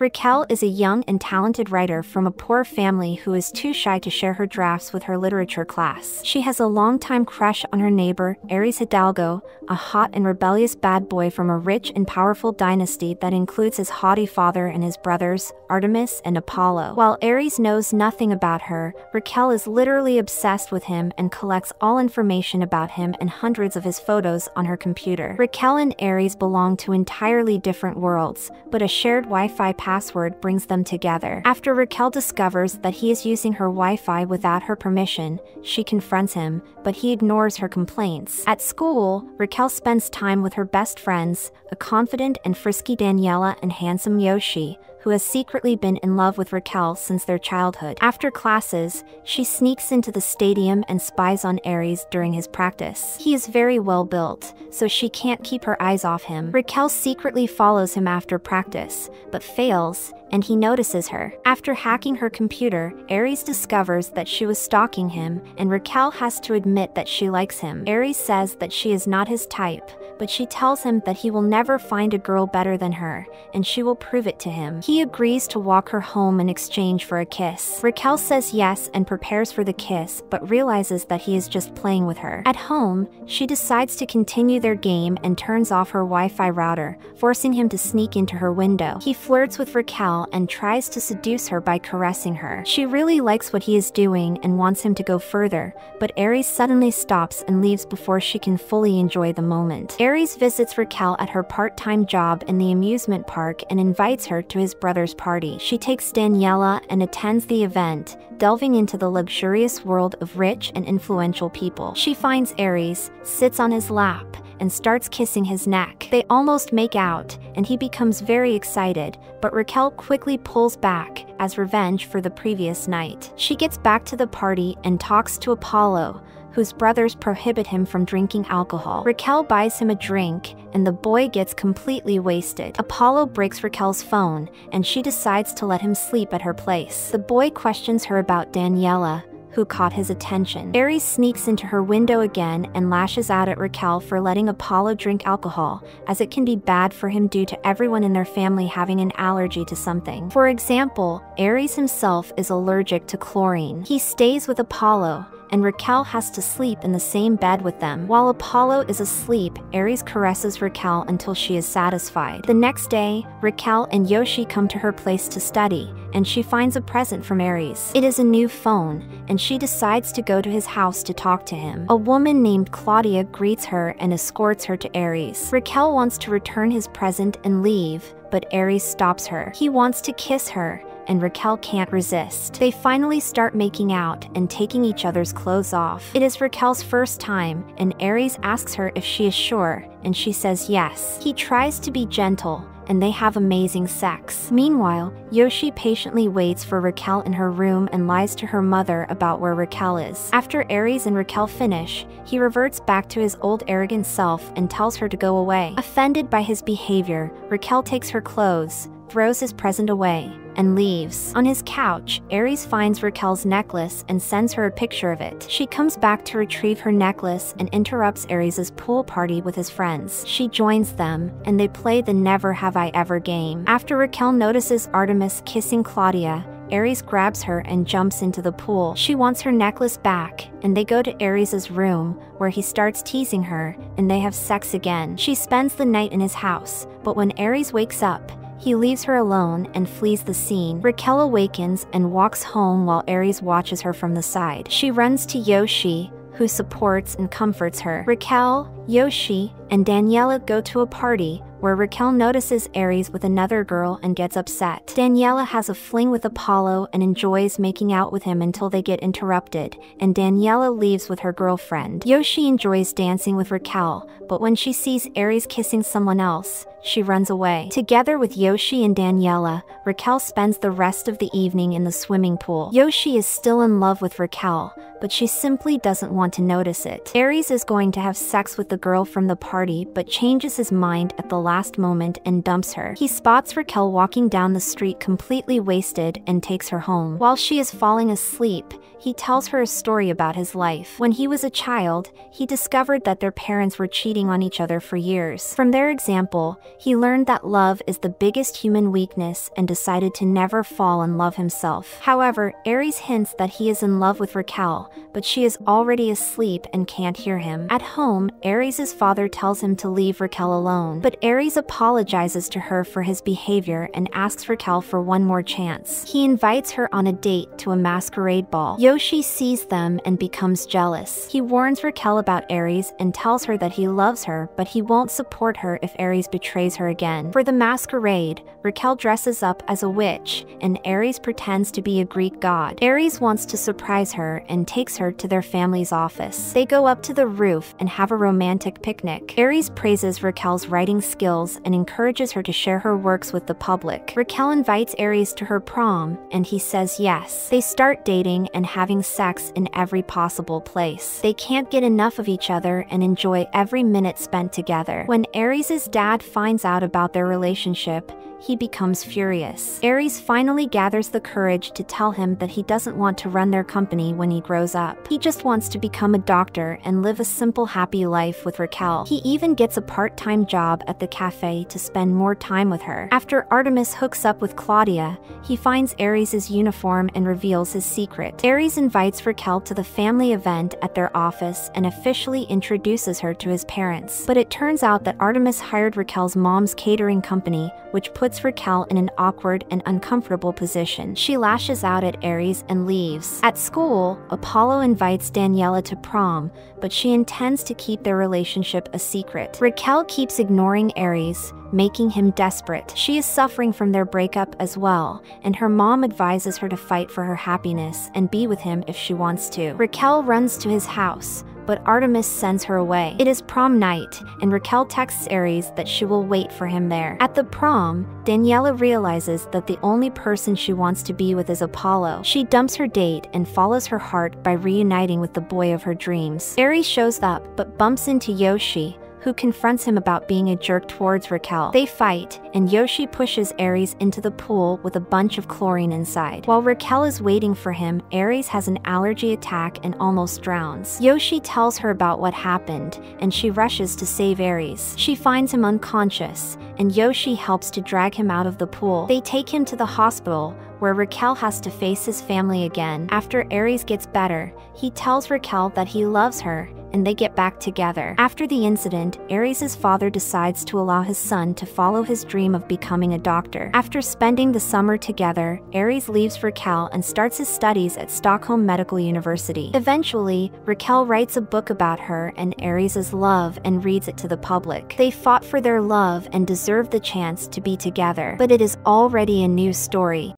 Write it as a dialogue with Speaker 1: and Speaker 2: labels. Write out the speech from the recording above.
Speaker 1: Raquel is a young and talented writer from a poor family who is too shy to share her drafts with her literature class. She has a longtime crush on her neighbor, Aries Hidalgo, a hot and rebellious bad boy from a rich and powerful dynasty that includes his haughty father and his brothers, Artemis and Apollo. While Aries knows nothing about her, Raquel is literally obsessed with him and collects all information about him and hundreds of his photos on her computer. Raquel and Aries belong to entirely different worlds, but a shared Wi-Fi password brings them together. After Raquel discovers that he is using her Wi-Fi without her permission, she confronts him, but he ignores her complaints. At school, Raquel spends time with her best friends, a confident and frisky Daniela and handsome Yoshi, who has secretly been in love with Raquel since their childhood. After classes, she sneaks into the stadium and spies on Aries during his practice. He is very well built, so she can't keep her eyes off him. Raquel secretly follows him after practice, but fails, and he notices her. After hacking her computer, Aries discovers that she was stalking him, and Raquel has to admit that she likes him. Aries says that she is not his type, but she tells him that he will never find a girl better than her, and she will prove it to him. He agrees to walk her home in exchange for a kiss. Raquel says yes and prepares for the kiss, but realizes that he is just playing with her. At home, she decides to continue their game and turns off her Wi-Fi router, forcing him to sneak into her window. He flirts with Raquel and tries to seduce her by caressing her. She really likes what he is doing and wants him to go further, but Aries suddenly stops and leaves before she can fully enjoy the moment. Aries visits Raquel at her part-time job in the amusement park and invites her to his brother's party. She takes Daniela and attends the event, delving into the luxurious world of rich and influential people. She finds Aries, sits on his lap, and starts kissing his neck. They almost make out, and he becomes very excited, but Raquel quickly pulls back as revenge for the previous night. She gets back to the party and talks to Apollo, whose brothers prohibit him from drinking alcohol. Raquel buys him a drink, and the boy gets completely wasted. Apollo breaks Raquel's phone, and she decides to let him sleep at her place. The boy questions her about Daniela, who caught his attention. Aries sneaks into her window again and lashes out at Raquel for letting Apollo drink alcohol, as it can be bad for him due to everyone in their family having an allergy to something. For example, Aries himself is allergic to chlorine. He stays with Apollo, and Raquel has to sleep in the same bed with them. While Apollo is asleep, Aries caresses Raquel until she is satisfied. The next day, Raquel and Yoshi come to her place to study, and she finds a present from Aries. It is a new phone, and she decides to go to his house to talk to him. A woman named Claudia greets her and escorts her to Aries. Raquel wants to return his present and leave, but Aries stops her. He wants to kiss her, and Raquel can't resist. They finally start making out and taking each other's clothes off. It is Raquel's first time, and Aries asks her if she is sure, and she says yes. He tries to be gentle, and they have amazing sex. Meanwhile, Yoshi patiently waits for Raquel in her room and lies to her mother about where Raquel is. After Aries and Raquel finish, he reverts back to his old arrogant self and tells her to go away. Offended by his behavior, Raquel takes her clothes, throws his present away, and leaves. On his couch, Aries finds Raquel's necklace and sends her a picture of it. She comes back to retrieve her necklace and interrupts Aries' pool party with his friends. She joins them, and they play the Never Have I Ever game. After Raquel notices Artemis kissing Claudia, Aries grabs her and jumps into the pool. She wants her necklace back, and they go to Aries' room, where he starts teasing her, and they have sex again. She spends the night in his house, but when Aries wakes up, he leaves her alone and flees the scene. Raquel awakens and walks home while Aries watches her from the side. She runs to Yoshi, who supports and comforts her. Raquel, Yoshi, and Daniela go to a party, where Raquel notices Aries with another girl and gets upset. Daniela has a fling with Apollo and enjoys making out with him until they get interrupted, and Daniela leaves with her girlfriend. Yoshi enjoys dancing with Raquel, but when she sees Aries kissing someone else, she runs away. Together with Yoshi and Daniela, Raquel spends the rest of the evening in the swimming pool. Yoshi is still in love with Raquel, but she simply doesn't want to notice it. Aries is going to have sex with the girl from the party, but changes his mind at the last moment and dumps her. He spots Raquel walking down the street completely wasted and takes her home. While she is falling asleep, he tells her a story about his life. When he was a child, he discovered that their parents were cheating on each other for years. From their example, he learned that love is the biggest human weakness and decided to never fall in love himself. However, Aries hints that he is in love with Raquel, but she is already asleep and can't hear him. At home, Aries' father tells him to leave Raquel alone, but Aries apologizes to her for his behavior and asks Raquel for one more chance. He invites her on a date to a masquerade ball. Yoshi sees them and becomes jealous. He warns Raquel about Aries and tells her that he loves her, but he won't support her if Aries betrays her again. For the masquerade, Raquel dresses up as a witch, and Aries pretends to be a Greek god. Aries wants to surprise her and takes her to their family's office. They go up to the roof and have a romantic picnic. Aries praises Raquel's writing skills and encourages her to share her works with the public. Raquel invites Aries to her prom, and he says yes. They start dating and having sex in every possible place. They can't get enough of each other and enjoy every minute spent together. When Aries' dad finds out about their relationship, he becomes furious. Aries finally gathers the courage to tell him that he doesn't want to run their company when he grows up. He just wants to become a doctor and live a simple, happy life with Raquel. He even gets a part-time job at the cafe to spend more time with her. After Artemis hooks up with Claudia, he finds Aries' uniform and reveals his secret. Aries invites Raquel to the family event at their office and officially introduces her to his parents. But it turns out that Artemis hired Raquel's mom's catering company, which puts Raquel in an awkward and uncomfortable position. She lashes out at Aries and leaves. At school, Apollo invites Daniela to prom, but she intends to keep their relationship a secret. Raquel keeps ignoring Aries, making him desperate. She is suffering from their breakup as well, and her mom advises her to fight for her happiness and be with him if she wants to. Raquel runs to his house, but Artemis sends her away. It is prom night, and Raquel texts Aries that she will wait for him there. At the prom, Daniela realizes that the only person she wants to be with is Apollo. She dumps her date and follows her heart by reuniting with the boy of her dreams. Aries shows up, but bumps into Yoshi, who confronts him about being a jerk towards Raquel. They fight, and Yoshi pushes Aries into the pool with a bunch of chlorine inside. While Raquel is waiting for him, Aries has an allergy attack and almost drowns. Yoshi tells her about what happened, and she rushes to save Aries. She finds him unconscious, and Yoshi helps to drag him out of the pool. They take him to the hospital, where Raquel has to face his family again. After Aries gets better, he tells Raquel that he loves her, and they get back together. After the incident, Aries' father decides to allow his son to follow his dream of becoming a doctor. After spending the summer together, Aries leaves Raquel and starts his studies at Stockholm Medical University. Eventually, Raquel writes a book about her and Aries' love and reads it to the public. They fought for their love and deserve the chance to be together, but it is already a new story.